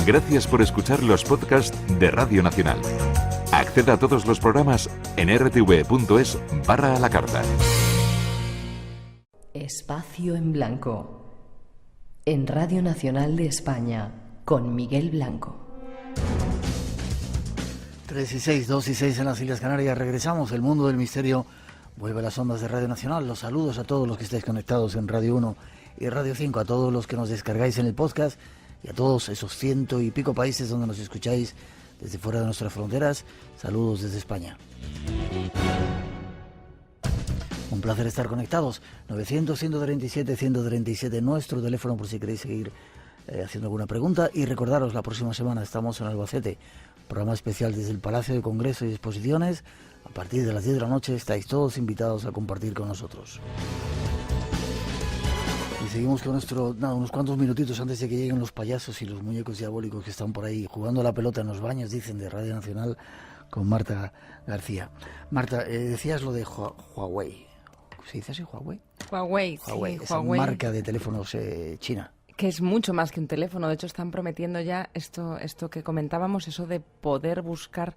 Gracias por escuchar los podcasts de Radio Nacional. Acceda a todos los programas en rtv.es/a la carta. Espacio en Blanco. En Radio Nacional de España, con Miguel Blanco. 3 y 6, 2 y 6 en las Islas Canarias. Regresamos. El mundo del misterio vuelve a las ondas de Radio Nacional. Los saludos a todos los que estáis conectados en Radio 1 y Radio 5, a todos los que nos descargáis en el podcast y a todos esos 100 y pico países donde nos escucháis desde fuera de nuestras fronteras. Saludos desde España. Un placer estar conectados. 900-137-137, nuestro teléfono por si queréis seguir haciendo alguna pregunta. Y recordaros, la próxima semana estamos en Albacete, programa especial desde el Palacio de Congreso y Exposiciones. A partir de las 10 de la noche estáis todos invitados a compartir con nosotros. Y seguimos con unos cuantos minutitos antes de que lleguen los payasos y los muñecos diabólicos que están por ahí jugando a la pelota en los baños, dicen, de Radio Nacional, con Marta García. Marta, decías lo de Huawei. ¿Se dice así, Huawei? Huawei, esa marca de teléfonos china. Que es mucho más que un teléfono. De hecho, están prometiendo ya esto que comentábamos, eso de poder buscar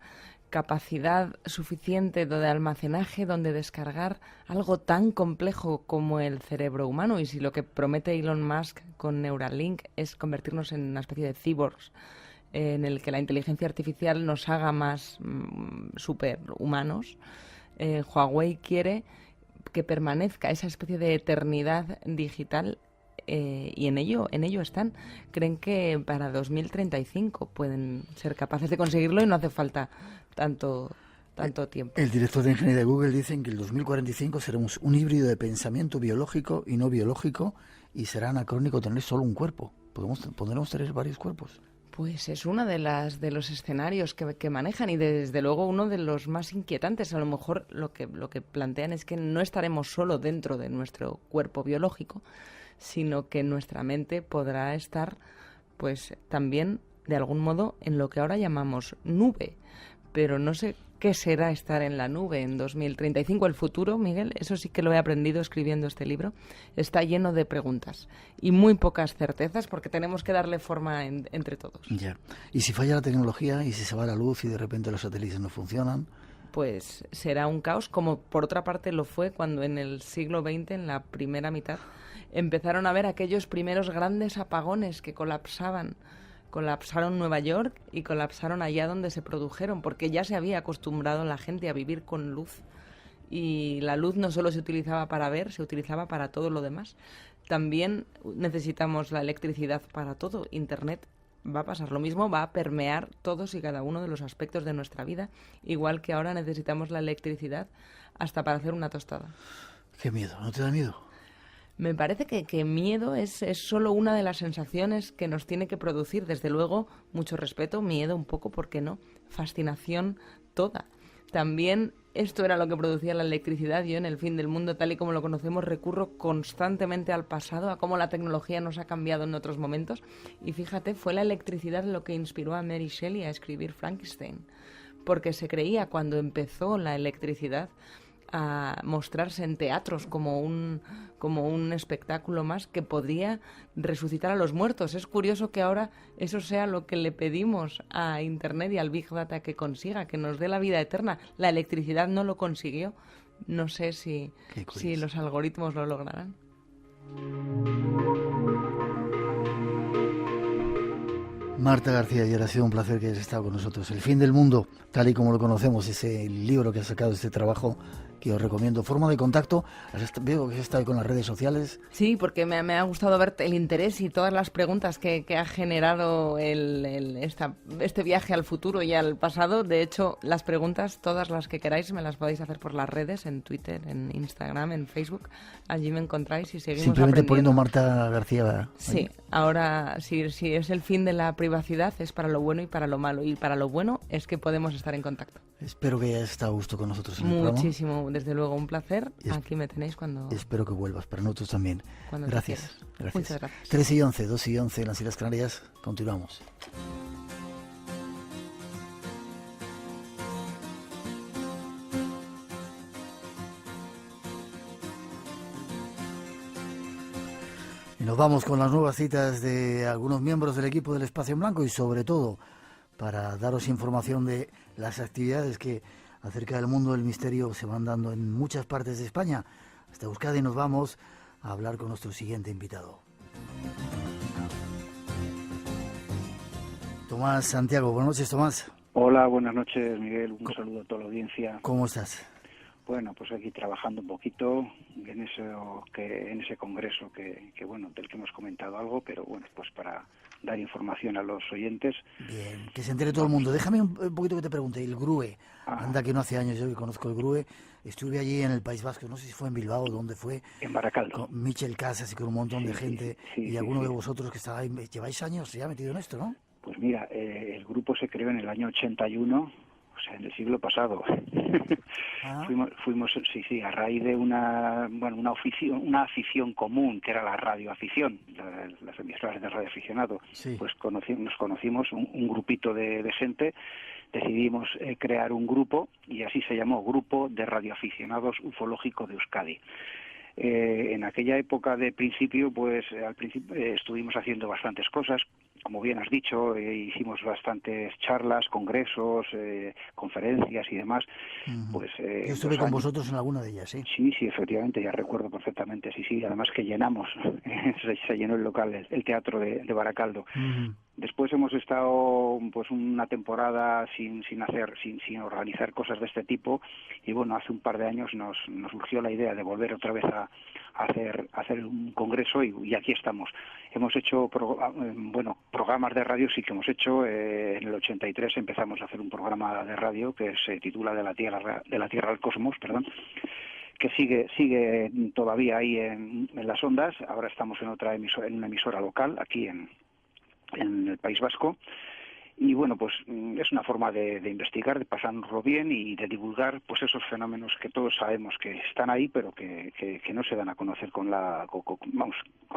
capacidad suficiente de almacenaje donde descargar algo tan complejo como el cerebro humano. Y si lo que promete Elon Musk con Neuralink es convertirnos en una especie de cyborgs, en el que la inteligencia artificial nos haga más superhumanos, Huawei quiere que permanezca esa especie de eternidad digital. Y en ello están. Creen que para 2035 pueden ser capaces de conseguirlo y no hace falta tanto tiempo. El director de ingeniería de Google dice que en el 2045 seremos un híbrido de pensamiento biológico y no biológico, y será anacrónico tener solo un cuerpo. ¿Podremos tener varios cuerpos? Pues es uno de los escenarios que manejan, y desde luego uno de los más inquietantes. A lo mejor lo que plantean es que no estaremos solo dentro de nuestro cuerpo biológico, sino que nuestra mente podrá estar, pues, también de algún modo en lo que ahora llamamos nube. Pero no sé qué será estar en la nube en 2035. El futuro, Miguel, eso sí que lo he aprendido escribiendo este libro, está lleno de preguntas y muy pocas certezas, porque tenemos que darle forma entre todos. Ya. ¿Y si falla la tecnología y si se va la luz y de repente los satélites no funcionan? Pues será un caos, como por otra parte lo fue cuando en el siglo XX, en la primera mitad, empezaron a ver aquellos primeros grandes apagones que colapsaron Nueva York y colapsaron allá donde se produjeron, porque ya se había acostumbrado la gente a vivir con luz, y la luz no solo se utilizaba para ver, se utilizaba para todo lo demás. También necesitamos la electricidad para todo. Internet va a pasar lo mismo, va a permear todos y cada uno de los aspectos de nuestra vida, igual que ahora necesitamos la electricidad hasta para hacer una tostada. Qué miedo, ¿no te da miedo? Me parece que miedo es solo una de las sensaciones que nos tiene que producir. Desde luego, mucho respeto, miedo un poco, ¿por qué no? Fascinación toda. También esto era lo que producía la electricidad. Yo, en El fin del mundo, tal y como lo conocemos, recurro constantemente al pasado, a cómo la tecnología nos ha cambiado en otros momentos. Y fíjate, fue la electricidad lo que inspiró a Mary Shelley a escribir Frankenstein, porque se creía, cuando empezó la electricidad a mostrarse en teatros como un espectáculo más, que podría resucitar a los muertos. Es curioso que ahora eso sea lo que le pedimos a Internet y al Big Data que consiga, que nos dé la vida eterna. La electricidad no lo consiguió. No sé si los algoritmos lo lograrán. Marta García, y ha sido un placer que hayas estado con nosotros. El fin del mundo, tal y como lo conocemos, ese libro que has sacado, este trabajo que os recomiendo. Forma de contacto, veo que has estado con las redes sociales. Sí, porque me ha gustado ver el interés y todas las preguntas que ha generado este viaje al futuro y al pasado. De hecho, las preguntas, todas las que queráis, me las podéis hacer por las redes, en Twitter, en Instagram, en Facebook. Allí me encontráis y seguimos simplemente aprendiendo. Poniendo Marta García. Sí, ahora si es el fin de la privacidad, es para lo bueno y para lo malo. Y para lo bueno es que podemos estar en contacto. Espero que hayas estado a gusto con nosotros en el programa. Muchísimo, desde luego, un placer. Aquí me tenéis cuando... Espero que vuelvas, para nosotros también. Gracias. Muchas gracias. 3 y 11, 2 y 11 en las Islas Canarias. Continuamos. nos vamos con las nuevas citas de algunos miembros del equipo del Espacio en Blanco y sobre todo para daros información de las actividades que acerca del mundo del misterio se van dando en muchas partes de España. Hasta Euskadi nos vamos a hablar con nuestro siguiente invitado. Tomás Santiago, buenas noches, Tomás. Hola, buenas noches, Miguel. Un saludo a toda la audiencia. ¿Cómo estás? Bueno, pues aquí trabajando un poquito en ese congreso que bueno, del que hemos comentado algo, pero bueno, pues para dar información a los oyentes. Bien, que se entere todo el mundo. Déjame un poquito que te pregunte, el GRUE. Anda que no hace años yo que conozco el GRUE. Estuve allí en el País Vasco, no sé si fue en Bilbao o dónde fue. En Baracaldo. Con Michel Casas y con un montón de gente. Y alguno de vosotros que estaba ahí, lleváis años ya metido en esto, ¿no? Pues mira, el grupo se creó en el año 81, o sea, en el siglo pasado. Fuimos, a raíz de una afición común, que era la radioafición, las emisoras de radioaficionado. Sí. Pues nos conocimos, un grupito de gente, decidimos crear un grupo y así se llamó Grupo de Radioaficionados Ufológico de Euskadi. En aquella época de principio, pues al principio estuvimos haciendo bastantes cosas. Como bien has dicho, hicimos bastantes charlas, congresos, conferencias y demás. Pues yo estuve con vosotros en alguna de ellas, ¿sí? Sí, efectivamente, ya recuerdo perfectamente, sí, además que llenamos, se llenó el local, el teatro de Baracaldo. Después hemos estado pues una temporada sin organizar cosas de este tipo y bueno, hace un par de años nos surgió la idea de volver otra vez a hacer un congreso y aquí estamos. Hemos hecho programas de radio, sí que hemos hecho. En el 83 empezamos a hacer un programa de radio que se titula De la Tierra al Cosmos, que sigue todavía ahí en las ondas. Ahora estamos en una emisora local aquí en el País Vasco y bueno, pues es una forma de investigar, de pasárnoslo bien y de divulgar pues esos fenómenos que todos sabemos que están ahí pero que no se dan a conocer con la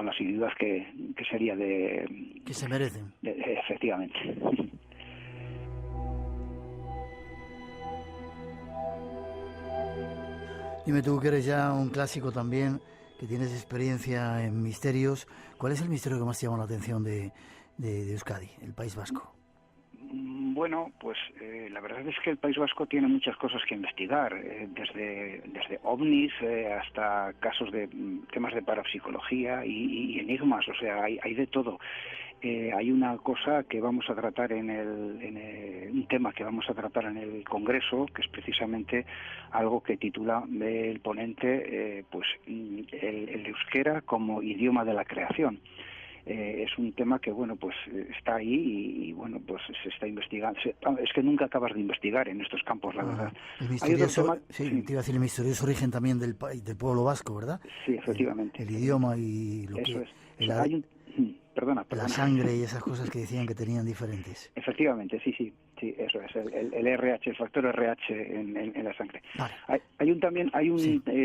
asiduidad que sería que se merecen. Efectivamente. Dime tú, que eres ya un clásico también, que tienes experiencia en misterios, ¿cuál es el misterio que más te llama la atención de Euskadi, el País Vasco? Bueno, pues la verdad es que el País Vasco tiene muchas cosas que investigar, desde ovnis hasta casos de temas de parapsicología y enigmas, o sea, hay de todo. Hay una cosa que vamos a tratar un tema que vamos a tratar en el Congreso, que es precisamente algo que titula el ponente pues el euskera como idioma de la creación. Es un tema que bueno, pues está ahí y bueno, pues se está investigando. Es que nunca acabas de investigar en estos campos, la verdad. El misterioso, te iba a decir, el misterioso origen también del pueblo vasco, ¿verdad? Sí, efectivamente. El idioma y lo eso que... es. Perdona. La sangre y esas cosas que decían que tenían diferentes. Efectivamente, sí, eso es, el RH, el factor RH en la sangre. Vale. Hay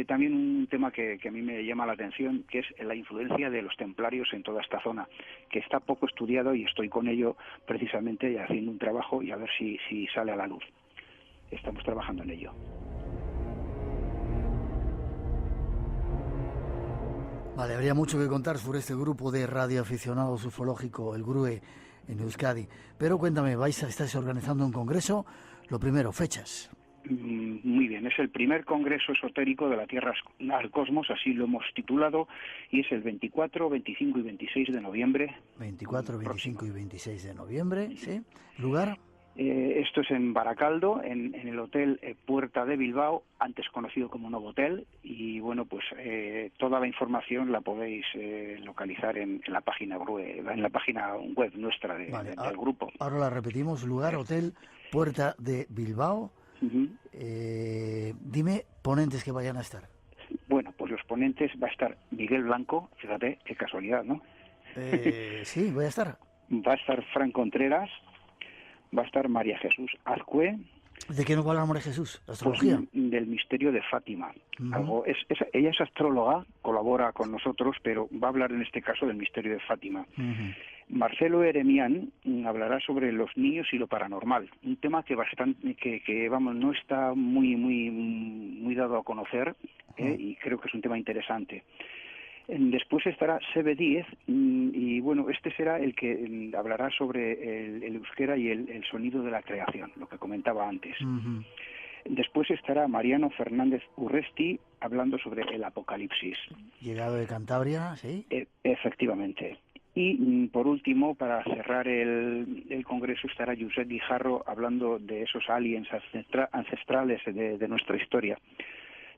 también un tema que a mí me llama la atención, que es la influencia de los templarios en toda esta zona, que está poco estudiado y estoy con ello precisamente haciendo un trabajo y a ver si sale a la luz. Estamos trabajando en ello. Vale, habría mucho que contar sobre este grupo de radioaficionados ufológico, el GRUE, en Euskadi. Pero cuéntame, estáis organizando un congreso. Lo primero, fechas. Muy bien, es el primer congreso esotérico de la Tierra al Cosmos, así lo hemos titulado, y es el 24, 25 y 26 de noviembre. 24, 25 y 26 de noviembre, ¿sí? ¿Lugar? Esto es en Baracaldo, en el Hotel Puerta de Bilbao, antes conocido como Novotel, y bueno, pues toda la información la podéis localizar en la página web nuestra del grupo. Ahora la repetimos, lugar, Hotel Puerta de Bilbao. Dime ponentes que vayan a estar. Bueno, pues los ponentes va a estar Miguel Blanco, fíjate, qué casualidad, ¿no? Sí, voy a estar. Va a estar Fran Contreras, va a estar María Jesús Azcue. ¿De qué nos va a hablar María Jesús? ¿Astrología? Pues del misterio de Fátima. Ella es astróloga, colabora con nosotros, pero va a hablar en este caso del misterio de Fátima. Marcelo Eremián hablará sobre los niños y lo paranormal, un tema que no está muy dado a conocer, y creo que es un tema interesante. Después estará Sebe Díez y bueno, este será el que hablará sobre el euskera y el sonido de la creación, lo que comentaba antes. Ujú. Después estará Mariano Fernández Urresti hablando sobre el apocalipsis. Llegado de Cantabria, ¿sí? Efectivamente. Y por último, para cerrar el congreso, estará Josep Guijarro hablando de esos aliens ancestrales de nuestra historia.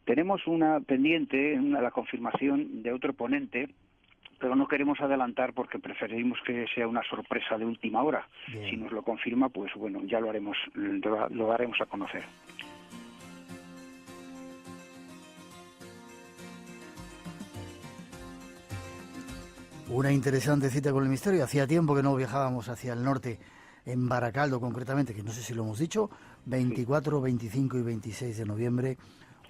Tenemos una pendiente, la confirmación de otro ponente, pero no queremos adelantar porque preferimos que sea una sorpresa de última hora. Bien. Si nos lo confirma, pues bueno, ya lo daremos a conocer. Una interesante cita con el misterio. Hacía tiempo que no viajábamos hacia el norte, en Baracaldo concretamente, que no sé si lo hemos dicho, 24, 25 y 26 de noviembre.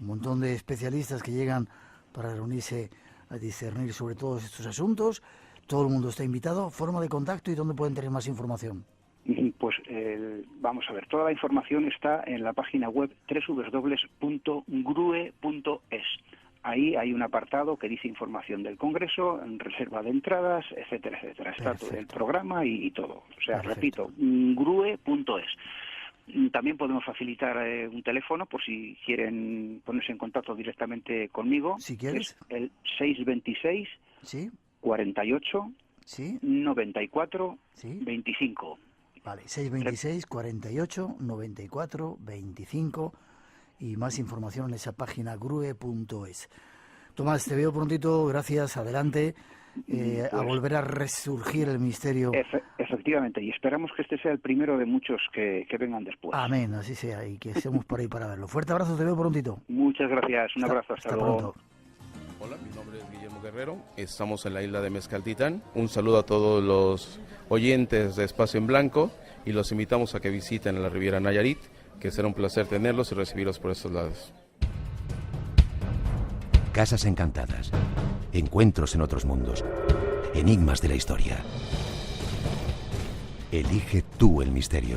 Un montón de especialistas que llegan para reunirse a discernir sobre todos estos asuntos. Todo el mundo está invitado. ¿Forma de contacto y dónde pueden tener más información? Pues vamos a ver, toda la información está en la página web www.grue.es. Ahí hay un apartado que dice información del Congreso, reserva de entradas, etcétera, etcétera. Está todo el programa y todo. O sea, Perfecto. repito, grue.es. También podemos facilitar un teléfono por si quieren ponerse en contacto directamente conmigo. Si quieres. Es el 626 ¿Sí? 48 ¿Sí? 94 ¿Sí? 25. Vale, 626 48 94 25 y más información en esa página grue.es. Tomás, te veo prontito, gracias, adelante. A volver a resurgir el misterio. Efectivamente, y esperamos que este sea el primero de muchos que vengan después. Amén, así sea, y que estemos por ahí para verlo. Fuerte abrazo, te veo prontito. Muchas gracias, un abrazo, hasta luego. Pronto. Hola, mi nombre es Guillermo Guerrero, estamos en la isla de Mezcaltitán. Un saludo a todos los oyentes de Espacio en Blanco y los invitamos a que visiten la Riviera Nayarit, que será un placer tenerlos y recibirlos por estos lados. Casas encantadas, encuentros en otros mundos, enigmas de la historia. Elige tú el misterio.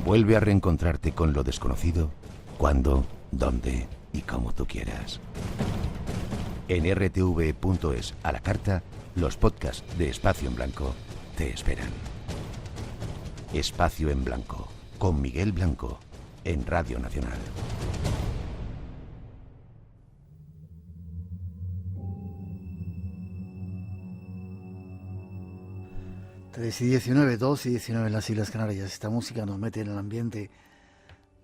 Vuelve a reencontrarte con lo desconocido, cuando, dónde y como tú quieras. En rtv.es a la carta, los podcasts de Espacio en Blanco te esperan. Espacio en Blanco, con Miguel Blanco, en Radio Nacional. Tres y 19, 2 y 19 en las Islas Canarias. Esta música nos mete en el ambiente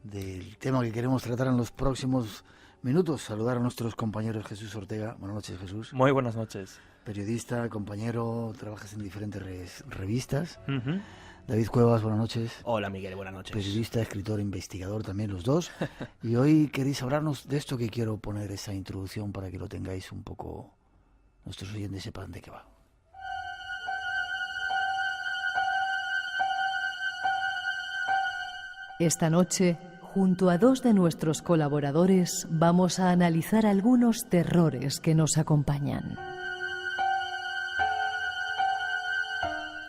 del tema que queremos tratar en los próximos minutos. Saludar a nuestros compañeros. Jesús Ortega. Buenas noches, Jesús. Muy buenas noches. Periodista, compañero, trabajas en diferentes revistas. Uh-huh. David Cuevas, buenas noches. Hola, Miguel, buenas noches. Periodista, escritor, investigador también los dos. Y hoy queréis hablarnos de esto que quiero poner esa introducción para que lo tengáis un poco, nuestros oyentes sepan de qué va. Esta noche, junto a dos de nuestros colaboradores, vamos a analizar algunos terrores que nos acompañan.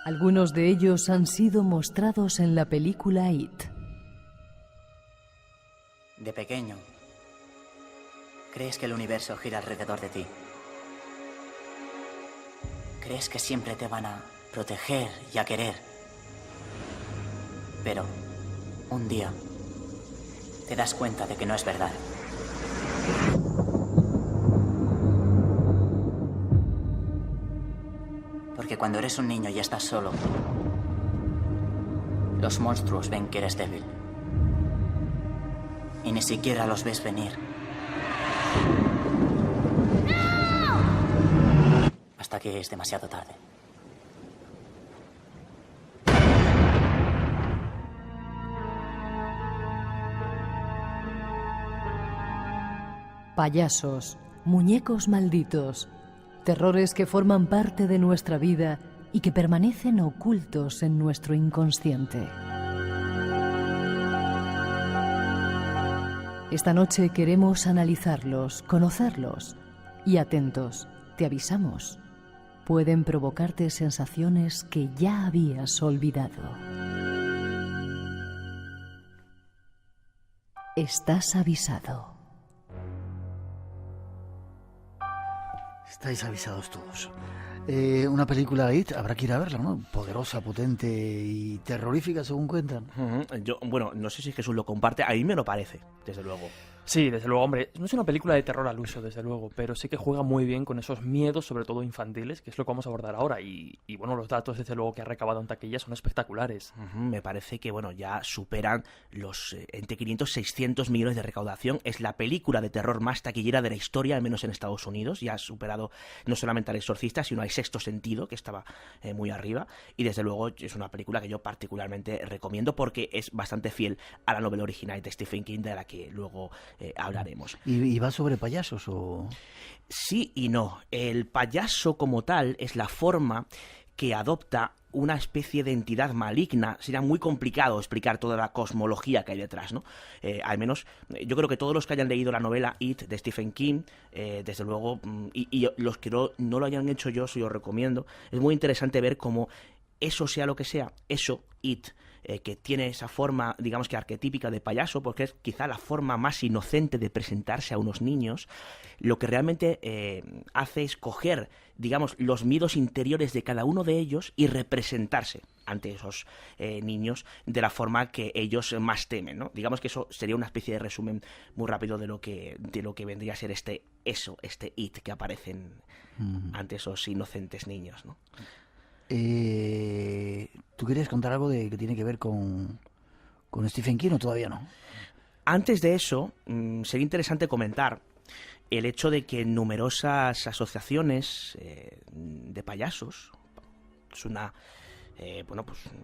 Algunos de ellos han sido mostrados en la película It. De pequeño, crees que el universo gira alrededor de ti. Crees que siempre te van a proteger y a querer. Pero un día te das cuenta de que no es verdad. Porque cuando eres un niño y estás solo, los monstruos ven que eres débil. Y ni siquiera los ves venir. ¡No! Hasta que es demasiado tarde. Payasos, muñecos malditos, terrores que forman parte de nuestra vida y que permanecen ocultos en nuestro inconsciente. Esta noche queremos analizarlos, conocerlos y atentos, te avisamos, pueden provocarte sensaciones que ya habías olvidado. Estás avisado. Estáis avisados todos. Una película It, habrá que ir a verla, ¿no? Poderosa, potente y terrorífica, según cuentan. Yo, bueno, no sé si Jesús lo comparte, a mí me lo parece, desde luego. Sí, desde luego, hombre, no es una película de terror al uso, desde luego, pero sí que juega muy bien con esos miedos, sobre todo infantiles, que es lo que vamos a abordar ahora. Y bueno, los datos, desde luego, que ha recabado en taquilla son espectaculares. Me parece que, bueno, ya superan los entre 500 y 600 millones de recaudación. Es la película de terror más taquillera de la historia, al menos en Estados Unidos. Ya ha superado no solamente al Exorcista, sino al Sexto Sentido, que estaba muy arriba. Y desde luego es una película que yo particularmente recomiendo porque es bastante fiel a la novela original de Stephen King, de la que luego hablaremos. ¿Y va sobre payasos o...? Sí y no. El payaso como tal es la forma que adopta una especie de entidad maligna. Sería muy complicado explicar toda la cosmología que hay detrás, ¿no? Al menos, yo creo que todos los que hayan leído la novela It de Stephen King, desde luego, y los que no lo hayan hecho yo, se lo recomiendo. Es muy interesante ver cómo eso sea lo que sea, eso, It, que tiene esa forma, digamos que arquetípica de payaso, porque es quizá la forma más inocente de presentarse a unos niños, lo que realmente hace es coger, digamos, los miedos interiores de cada uno de ellos y representarse ante esos niños de la forma que ellos más temen, ¿no? Digamos que eso sería una especie de resumen muy rápido de lo que vendría a ser este It que aparecen ante esos inocentes niños, ¿no? ¿Tú querías contar algo que tiene que ver con Stephen King o todavía no? Antes de eso, sería interesante comentar el hecho de que numerosas asociaciones de payasos, es una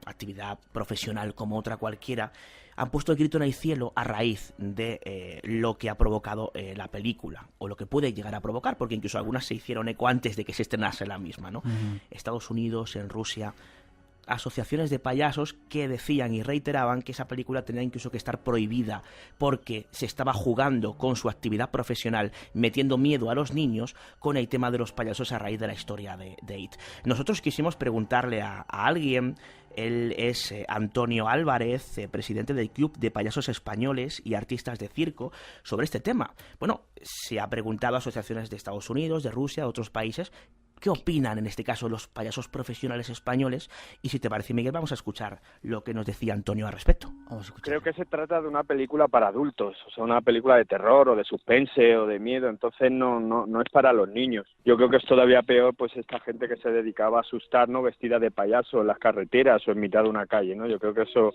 actividad profesional como otra cualquiera, han puesto el grito en el cielo a raíz de lo que ha provocado la película, o lo que puede llegar a provocar, porque incluso algunas se hicieron eco antes de que se estrenase la misma, ¿no? Estados Unidos, en Rusia, asociaciones de payasos que decían y reiteraban que esa película tenía incluso que estar prohibida porque se estaba jugando con su actividad profesional, metiendo miedo a los niños con el tema de los payasos a raíz de la historia de It. Nosotros quisimos preguntarle a alguien. Él es Antonio Álvarez, presidente del Club de Payasos Españoles y Artistas de Circo, sobre este tema. Bueno, se ha preguntado a asociaciones de Estados Unidos, de Rusia, de otros países, qué opinan en este caso los payasos profesionales españoles, y si te parece, Miguel, vamos a escuchar lo que nos decía Antonio al respecto. Creo que se trata de una película para adultos, o sea, una película de terror o de suspense o de miedo, entonces no es para los niños. Yo creo que es todavía peor pues esta gente que se dedicaba a asustar, ¿no?, vestida de payaso en las carreteras o en mitad de una calle, ¿no? Yo creo que eso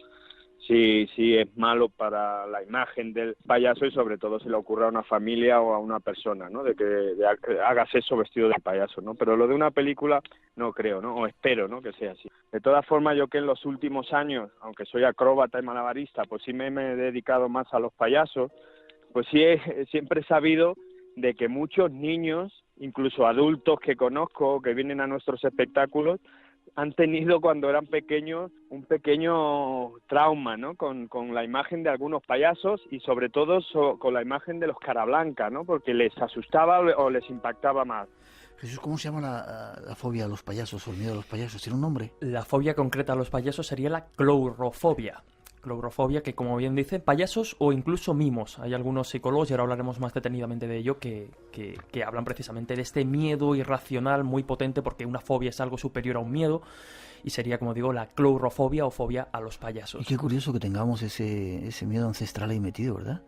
sí es malo para la imagen del payaso, y sobre todo si le ocurre a una familia o a una persona, ¿no?, de que hagas eso vestido de payaso, ¿no? Pero lo de una película no creo, ¿no? O espero, ¿no?, que sea así. De todas formas, yo que en los últimos años, aunque soy acróbata y malabarista, pues sí me he dedicado más a los payasos, pues sí siempre he sabido de que muchos niños, incluso adultos que conozco, que vienen a nuestros espectáculos, han tenido cuando eran pequeños un pequeño trauma, ¿no?, con la imagen de algunos payasos, y sobre todo con la imagen de los Carablanca, ¿no?, porque les asustaba o les impactaba más. Jesús, ¿cómo se llama la fobia a los payasos o el miedo a los payasos? ¿Tiene un nombre? La fobia concreta a los payasos sería la clourofobia. Clourofobia, que como bien dice, payasos o incluso mimos. Hay algunos psicólogos, y ahora hablaremos más detenidamente de ello, que hablan precisamente de este miedo irracional muy potente, porque una fobia es algo superior a un miedo, y sería, como digo, la clourofobia o fobia a los payasos. Y qué curioso que tengamos ese miedo ancestral ahí metido, ¿verdad?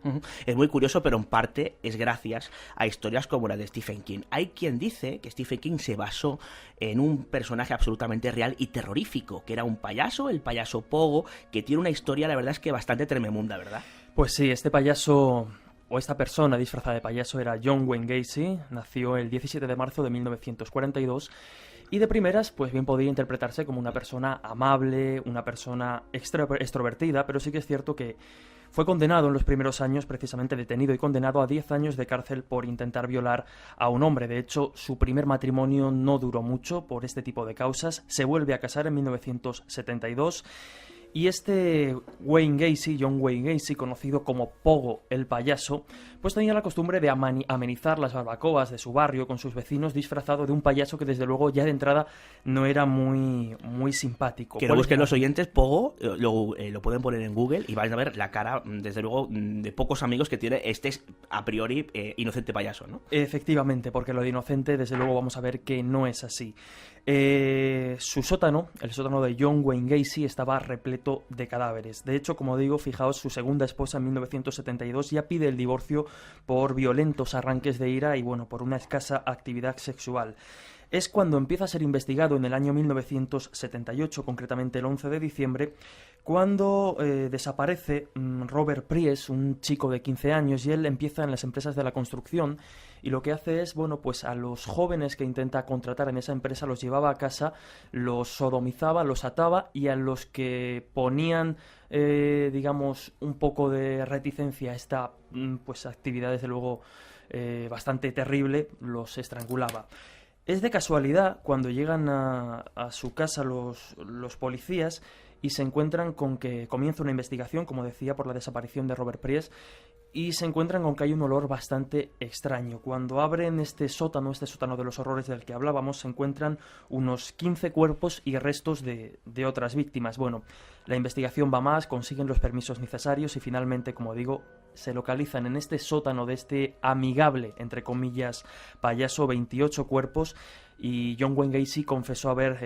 Es muy curioso, pero en parte es gracias a historias como la de Stephen King. Hay quien dice que Stephen King se basó en un personaje absolutamente real y terrorífico, que era un payaso, el payaso Pogo, que tiene una historia, la verdad es que bastante tremenda, ¿verdad? Pues sí, este payaso, o esta persona disfrazada de payaso, era John Wayne Gacy. Nació el 17 de marzo de 1942, y de primeras, pues bien podía interpretarse como una persona amable, una persona extrovertida, pero sí que es cierto que fue condenado en los primeros años, precisamente detenido y condenado a 10 años de cárcel por intentar violar a un hombre. De hecho, su primer matrimonio no duró mucho por este tipo de causas. Se vuelve a casar en 1972 Y este John Wayne Gacy, conocido como Pogo el payaso, pues tenía la costumbre de amenizar las barbacoas de su barrio con sus vecinos disfrazado de un payaso que desde luego ya de entrada no era muy simpático. Que lo busquen los oyentes, Pogo, lo pueden poner en Google y vais a ver la cara, desde luego, de pocos amigos que tiene este a priori inocente payaso, ¿no? Efectivamente, porque lo de inocente desde luego vamos a ver que no es así. Su sótano, el sótano de John Wayne Gacy, estaba repleto de cadáveres. De hecho, como digo, fijaos, su segunda esposa en 1972 ya pide el divorcio por violentos arranques de ira y, bueno, por una escasa actividad sexual. Es cuando empieza a ser investigado en el año 1978, concretamente el 11 de diciembre, cuando desaparece Robert Pries, un chico de 15 años, y él empieza en las empresas de la construcción, y lo que hace es, bueno, pues a los jóvenes que intenta contratar en esa empresa los llevaba a casa, los sodomizaba, los ataba, y a los que ponían, digamos, un poco de reticencia a esta pues actividad, desde luego, bastante terrible, los estrangulaba. Es de casualidad cuando llegan a su casa los policías y se encuentran con que comienza una investigación, como decía, por la desaparición de Robert Pries, y se encuentran con que hay un olor bastante extraño. Cuando abren este sótano de los horrores del que hablábamos, se encuentran unos 15 cuerpos y restos de otras víctimas. Bueno, la investigación va más, consiguen los permisos necesarios y finalmente, como digo, se localizan en este sótano de este amigable, entre comillas, payaso, 28 cuerpos, y John Wayne Gacy confesó haber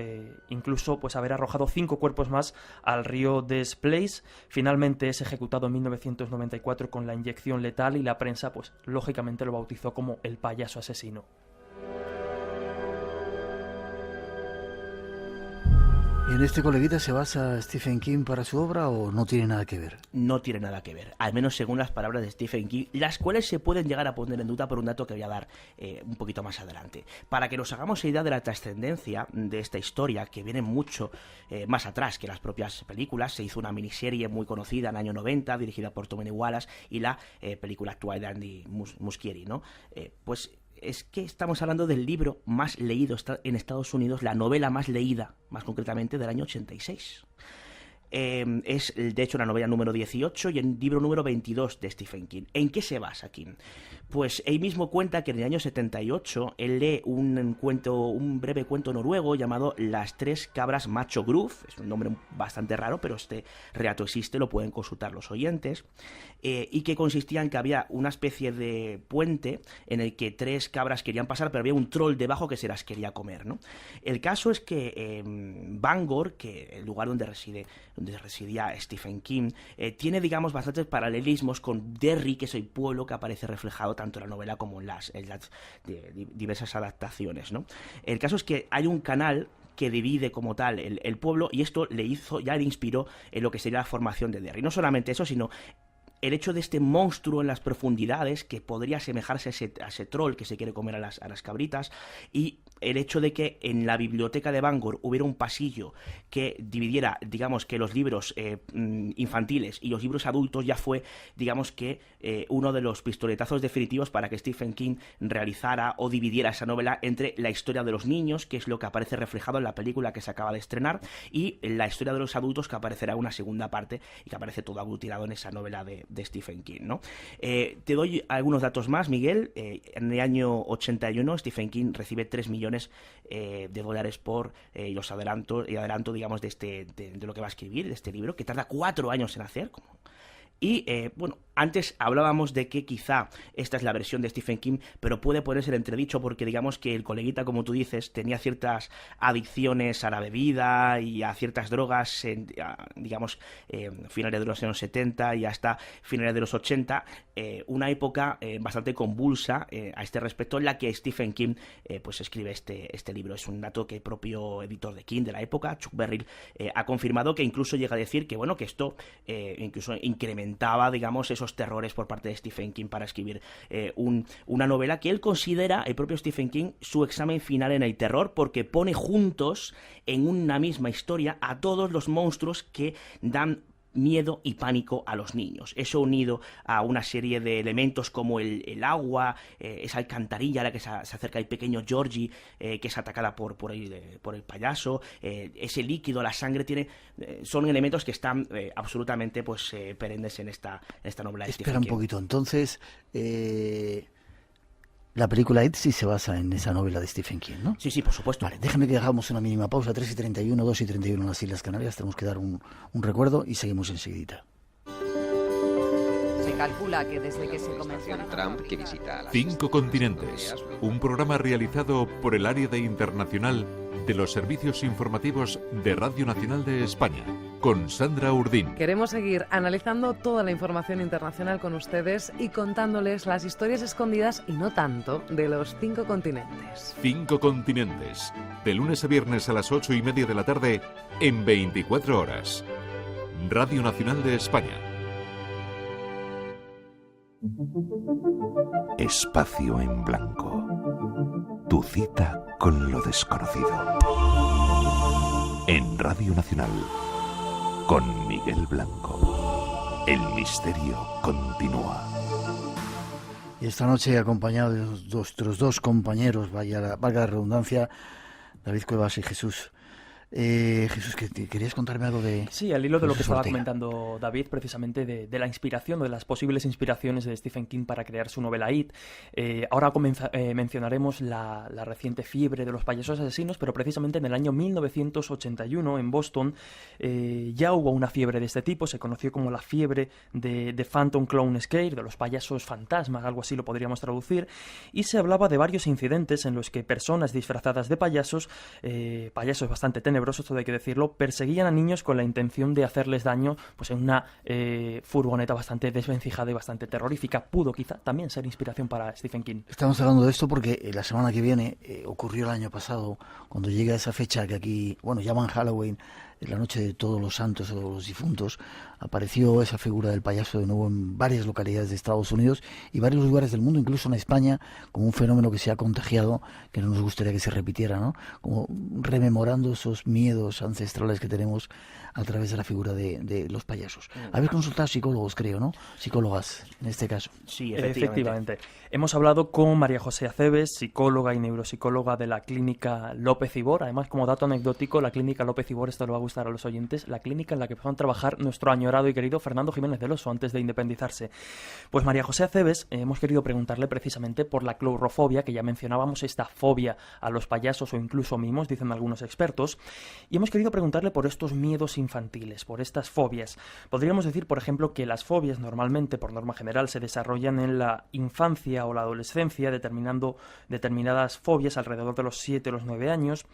haber arrojado 5 cuerpos más al río Des Plaines. Finalmente es ejecutado en 1994 con la inyección letal y la prensa, pues lógicamente lo bautizó como el payaso asesino. ¿Y en este, coleguita, se basa Stephen King para su obra o no tiene nada que ver? No tiene nada que ver, al menos según las palabras de Stephen King, las cuales se pueden llegar a poner en duda por un dato que voy a dar un poquito más adelante. Para que nos hagamos idea de la trascendencia de esta historia, que viene mucho más atrás que las propias películas, se hizo una miniserie muy conocida en el año 90, dirigida por Tommy Wallace, y la película actual de Andy Muschietti, ¿no? Pues es que estamos hablando del libro más leído en Estados Unidos, la novela más leída, más concretamente del año 86. Es, de hecho, la novela número 18 y el libro número 22 de Stephen King. ¿En qué se basa King? Pues él mismo cuenta que en el año 78 él lee un breve cuento noruego llamado Las tres cabras macho Gruf. Es un nombre bastante raro, pero este relato existe, lo pueden consultar los oyentes. Y que consistía en que había una especie de puente en el que 3 cabras querían pasar, pero había un troll debajo que se las quería comer, ¿no? El caso es que Bangor, que el lugar donde residía Stephen King, tiene, digamos, bastantes paralelismos con Derry, que es el pueblo que aparece reflejado tanto en la novela como en las diversas adaptaciones, ¿no? El caso es que hay un canal que divide como tal el pueblo, y esto le inspiró en lo que sería la formación de Derry. No solamente eso, sino el hecho de este monstruo en las profundidades que podría asemejarse a ese troll que se quiere comer a las cabritas, y el hecho de que en la biblioteca de Bangor hubiera un pasillo que dividiera, digamos, que los libros infantiles y los libros adultos, ya fue, digamos, que uno de los pistoletazos definitivos para que Stephen King realizara o dividiera esa novela entre la historia de los niños, que es lo que aparece reflejado en la película que se acaba de estrenar, y la historia de los adultos, que aparecerá una segunda parte y que aparece todo aglutinado en esa novela de Stephen King, ¿no? Te doy algunos datos más, Miguel. En el año 81 Stephen King recibe 3 millones de dólares por los adelanto, digamos, de lo que va a escribir, de este libro, que tarda 4 años en hacer. Y, bueno, antes hablábamos de que quizá esta es la versión de Stephen King, pero puede ponerse en entredicho porque, digamos, que el coleguita, como tú dices, tenía ciertas adicciones a la bebida y a ciertas drogas, digamos, finales de los años 70 y hasta finales de los 80, una época bastante convulsa a este respecto, en la que Stephen King pues escribe este libro. Es un dato que el propio editor de King de la época, Chuck Berry, ha confirmado, que incluso llega a decir que, bueno, que esto incluso incrementaba, digamos, esos terrores por parte de Stephen King para escribir una novela que él considera, el propio Stephen King, su examen final en el terror, porque pone juntos en una misma historia a todos los monstruos que dan miedo y pánico a los niños. Eso unido a una serie de elementos como el agua, esa alcantarilla a la que se acerca el pequeño Georgie, que es atacada por el payaso, ese líquido, la sangre, son elementos que están absolutamente perennes en esta novela de Stephen King. Espera un poquito, entonces la película It sí se basa en esa novela de Stephen King, ¿no? Sí, por supuesto. Vale, déjame que hagamos una mínima pausa, 3:31, 2:31 en las Islas Canarias, tenemos que dar un recuerdo y seguimos enseguidita. Se calcula que desde que se comenzó Trump que visita las 5 continentes, un programa realizado por el área de internacional de los servicios informativos de Radio Nacional de España, con Sandra Urdín. Queremos seguir analizando toda la información internacional con ustedes y contándoles las historias escondidas y no tanto de los 5 continentes. 5 continentes, de lunes a viernes a las 8:30 de la tarde en 24 horas. Radio Nacional de España. Espacio en Blanco. Tu cita con lo desconocido. En Radio Nacional. Con Miguel Blanco. El misterio continúa. Y esta noche, acompañado de nuestros 2 compañeros, valga la redundancia, David Cuevas y Jesús. Jesús, ¿querías contarme algo de...? Sí, al hilo de lo que estaba Ortega comentando David, precisamente de la inspiración o de las posibles inspiraciones de Stephen King para crear su novela It. Ahora mencionaremos la reciente fiebre de los payasos asesinos, pero precisamente en el año 1981, en Boston, ya hubo una fiebre de este tipo. Se conoció como la fiebre de Phantom Clown Scare, de los payasos fantasmas, algo así lo podríamos traducir, y se hablaba de varios incidentes en los que personas disfrazadas de payasos bastante tenebrosos, todo hay que decirlo, perseguían a niños con la intención de hacerles daño, pues en una furgoneta bastante desvencijada y bastante terrorífica. Pudo quizá también ser inspiración para Stephen King. Estamos hablando de esto porque la semana que viene ocurrió el año pasado, cuando llega esa fecha que aquí, llaman Halloween, en la noche de Todos los Santos o de los Difuntos, apareció esa figura del payaso de nuevo en varias localidades de Estados Unidos y varios lugares del mundo, incluso en España, como un fenómeno que se ha contagiado, que no nos gustaría que se repitiera, ¿no? Como rememorando esos miedos ancestrales que tenemos a través de la figura de los payasos. Habéis consultado psicólogos, creo, ¿no? Psicólogas, en este caso. Sí, efectivamente. Hemos hablado con María José Aceves, psicóloga y neuropsicóloga de la Clínica López Ibor. Además, como dato anecdótico, la Clínica López Ibor, esto le va a gustar a los oyentes, la clínica en la que empezó a trabajar nuestro añorado y querido Fernando Jiménez del Oso antes de independizarse. Pues María José Aceves, hemos querido preguntarle precisamente por la clourofobia, que ya mencionábamos, esta fobia a los payasos o incluso mimos, dicen algunos expertos, y hemos querido preguntarle por estos miedos infantiles, por estas fobias. Podríamos decir, por ejemplo, que las fobias normalmente, por norma general, se desarrollan en la infancia o la adolescencia, determinando determinadas fobias alrededor de los 7 o los 9 años.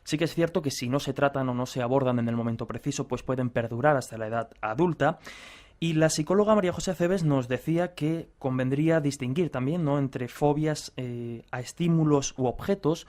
Sí que es cierto que si no se tratan o no se abordan en el momento preciso, pues pueden perdurar hasta la edad adulta. Y la psicóloga María José Aceves nos decía que convendría distinguir también, ¿no?, entre fobias a estímulos u objetos,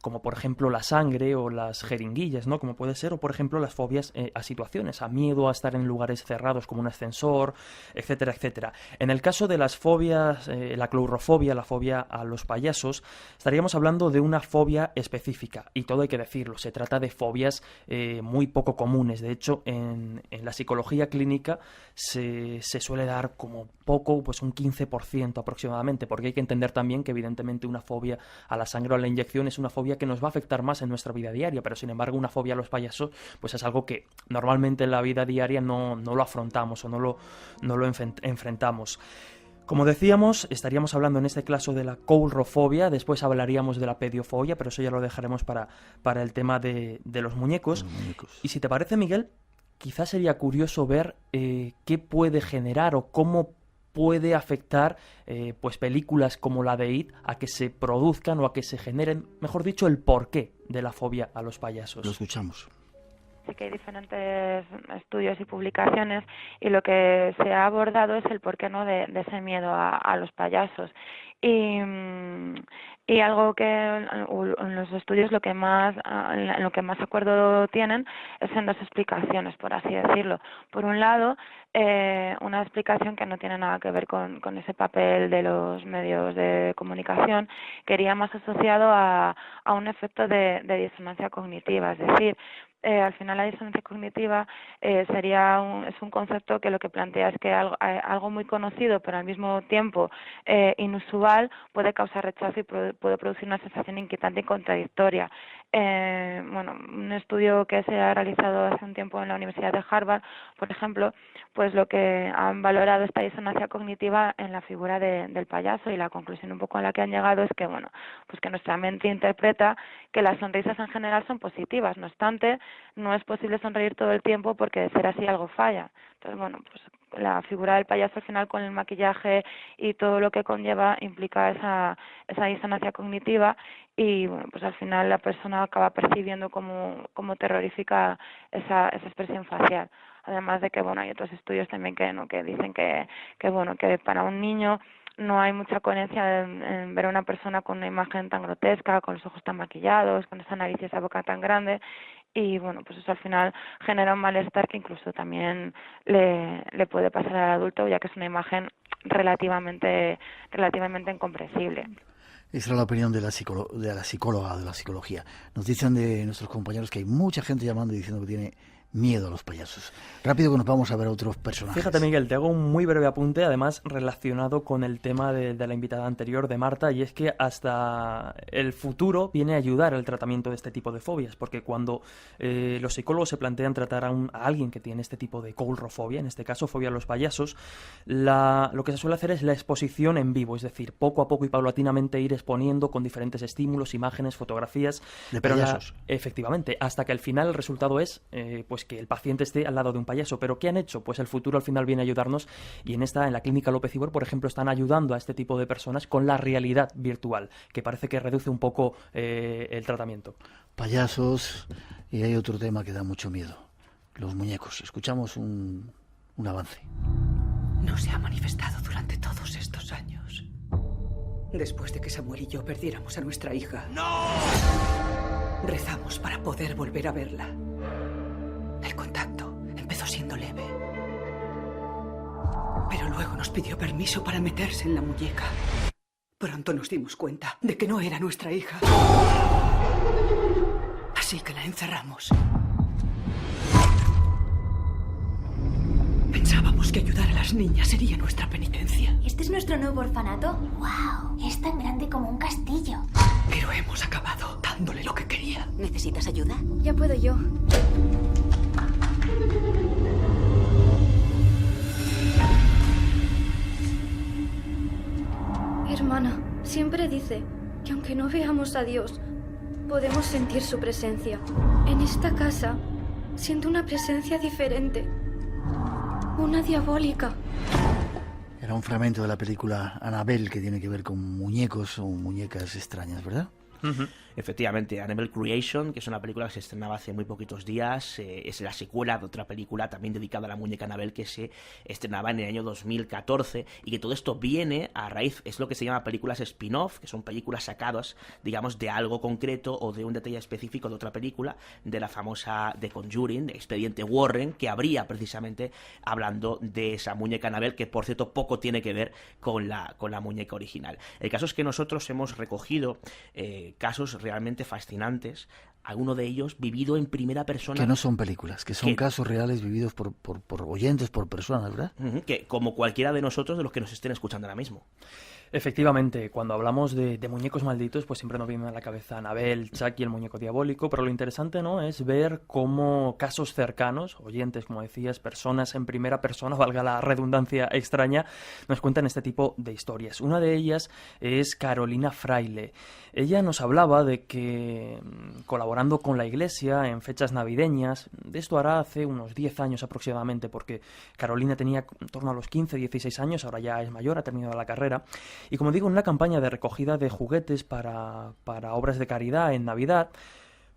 como por ejemplo la sangre o las jeringuillas, ¿no?, como puede ser, o por ejemplo las fobias a situaciones, a miedo a estar en lugares cerrados como un ascensor, etcétera, etcétera. En el caso de las fobias, la clourofobia, la fobia a los payasos, estaríamos hablando de una fobia específica, y todo hay que decirlo, se trata de fobias muy poco comunes. De hecho, en la psicología clínica se suele dar como poco, pues un 15% aproximadamente, porque hay que entender también que evidentemente una fobia a la sangre o a la inyección es una fobia que nos va a afectar más en nuestra vida diaria, pero sin embargo una fobia a los payasos pues es algo que normalmente en la vida diaria no lo afrontamos o no lo enfrentamos. Como decíamos, estaríamos hablando en este caso de la coulrofobia, después hablaríamos de la pediofobia, pero eso ya lo dejaremos para el tema de los muñecos. Y si te parece, Miguel, quizás sería curioso ver qué puede generar o cómo puede afectar pues películas como la de It a que se produzcan o a que se generen, mejor dicho, el porqué de la fobia a los payasos. Lo escuchamos. Sí que hay diferentes estudios y publicaciones y lo que se ha abordado es el porqué, ¿no?, de ese miedo a los payasos. Y algo que en los estudios lo que más acuerdo tienen es en 2 explicaciones, por así decirlo. Por un lado, una explicación que no tiene nada que ver con ese papel de los medios de comunicación, que iría más asociado a un efecto de disonancia cognitiva, es decir, al final la disonancia cognitiva es un concepto que lo que plantea es que algo muy conocido pero al mismo tiempo inusual puede causar rechazo y puede producir una sensación inquietante y contradictoria. Un estudio que se ha realizado hace un tiempo en la Universidad de Harvard, por ejemplo, pues lo que han valorado esta disonancia cognitiva en la figura del payaso, y la conclusión un poco a la que han llegado es que pues que nuestra mente interpreta que las sonrisas en general son positivas. No obstante, no es posible sonreír todo el tiempo porque de ser así algo falla. Entonces, pues la figura del payaso al final, con el maquillaje y todo lo que conlleva, implica esa disonancia cognitiva, y pues al final la persona acaba percibiendo como terrorífica esa expresión facial. Además de que hay otros estudios también que dicen que para un niño no hay mucha coherencia en ver a una persona con una imagen tan grotesca, con los ojos tan maquillados, con esa nariz y esa boca tan grande, y pues eso al final genera un malestar que incluso también le puede pasar al adulto, ya que es una imagen relativamente incomprensible. Esa es la opinión de la psicóloga, de la psicología. Nos dicen de nuestros compañeros que hay mucha gente llamando y diciendo que tiene miedo a los payasos. Rápido, que nos vamos a ver a otros personajes. Fíjate, Miguel, te hago un muy breve apunte, además relacionado con el tema de la invitada anterior, de Marta, y es que hasta el futuro viene a ayudar al tratamiento de este tipo de fobias, porque cuando los psicólogos se plantean tratar a alguien que tiene este tipo de coulrofobia, en este caso fobia a los payasos, lo que se suele hacer es la exposición en vivo, es decir, poco a poco y paulatinamente ir exponiendo con diferentes estímulos, imágenes, fotografías, de payasos. Efectivamente, hasta que al final el resultado es pues que el paciente esté al lado de un payaso. ¿Pero qué han hecho? Pues el futuro al final viene a ayudarnos, y en la clínica López Ibor, por ejemplo, están ayudando a este tipo de personas con la realidad virtual, que parece que reduce un poco el tratamiento. Payasos, y hay otro tema que da mucho miedo, los muñecos. Escuchamos un avance. No se ha manifestado durante todos estos años. Después de que Samuel y yo perdiéramos a nuestra hija, ¡no!, rezamos para poder volver a verla. El contacto empezó siendo leve, pero luego nos pidió permiso para meterse en la muñeca. Pronto nos dimos cuenta de que no era nuestra hija, así que la encerramos. Pensábamos que ayudar a las niñas sería nuestra penitencia. ¿Este es nuestro nuevo orfanato? ¡Wow! Es tan grande como un castillo. Pero hemos acabado dándole lo que quería. ¿Necesitas ayuda? Ya puedo yo. Hermana, siempre dice que aunque no veamos a Dios, podemos sentir su presencia. En esta casa siento una presencia diferente. Una diabólica. Era un fragmento de la película Annabelle, que tiene que ver con muñecos o muñecas extrañas, ¿verdad? Uh-huh. Efectivamente, Annabelle Creation, que es una película que se estrenaba hace muy poquitos días, es la secuela de otra película también dedicada a la muñeca Annabelle que se estrenaba en el año 2014, y que todo esto viene a raíz, es lo que se llama películas spin-off, que son películas sacadas, digamos, de algo concreto o de un detalle específico de otra película, de la famosa The Conjuring, de Expediente Warren, que habría precisamente hablando de esa muñeca Annabelle, que por cierto poco tiene que ver con la muñeca original. El caso es que nosotros hemos recogido casos realmente fascinantes, alguno de ellos vivido en primera persona. Que no son películas, que son casos reales vividos por oyentes, por personas, ¿verdad? Que como cualquiera de nosotros, de los que nos estén escuchando ahora mismo. Efectivamente, cuando hablamos de muñecos malditos, pues siempre nos viene a la cabeza Annabelle, Chucky, el muñeco diabólico, pero lo interesante, ¿no?, es ver cómo casos cercanos, oyentes, como decías, personas en primera persona, valga la redundancia extraña, nos cuentan este tipo de historias. Una de ellas es Carolina Fraile. Ella nos hablaba de que, colaborando con la iglesia en fechas navideñas, de esto hará hace unos 10 años aproximadamente, porque Carolina tenía en torno a los 15, 16 años, ahora ya es mayor, ha terminado la carrera. Y como digo, en una campaña de recogida de juguetes para obras de caridad en Navidad,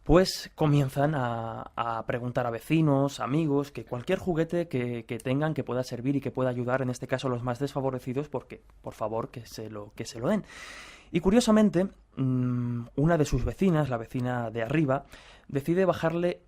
pues comienzan a preguntar a vecinos, amigos, que cualquier juguete que tengan que pueda servir y que pueda ayudar, en este caso a los más desfavorecidos, porque por favor que se lo den. Y curiosamente, una de sus vecinas, la vecina de arriba, decide bajarle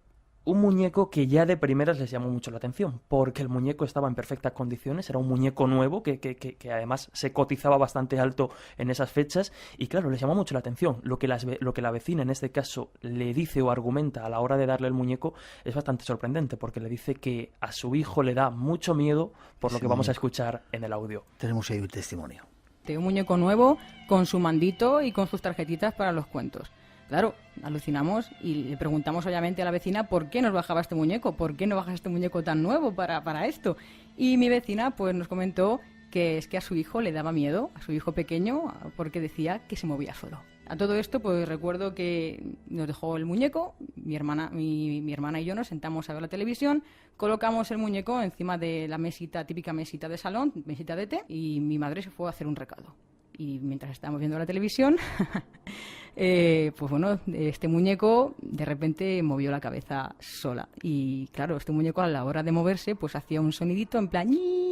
un muñeco que ya de primeras les llamó mucho la atención, porque el muñeco estaba en perfectas condiciones, era un muñeco nuevo que además se cotizaba bastante alto en esas fechas, y claro, les llamó mucho la atención. Lo que la vecina en este caso le dice o argumenta a la hora de darle el muñeco es bastante sorprendente, porque le dice que a su hijo le da mucho miedo por lo que vamos a escuchar en el audio. Tenemos ahí un testimonio. De un muñeco nuevo con su mandito y con sus tarjetitas para los cuentos. Claro, alucinamos y le preguntamos obviamente a la vecina por qué nos bajaba este muñeco, por qué no bajas este muñeco tan nuevo para esto. Y mi vecina pues nos comentó que es que a su hijo le daba miedo, a su hijo pequeño, porque decía que se movía solo. A todo esto pues recuerdo que nos dejó el muñeco, mi hermana y yo nos sentamos a ver la televisión, colocamos el muñeco encima de la mesita, típica mesita de salón, mesita de té, y mi madre se fue a hacer un recado. Y mientras estábamos viendo la televisión, pues bueno, este muñeco de repente movió la cabeza sola. Y claro, este muñeco a la hora de moverse, pues hacía un sonidito en plan,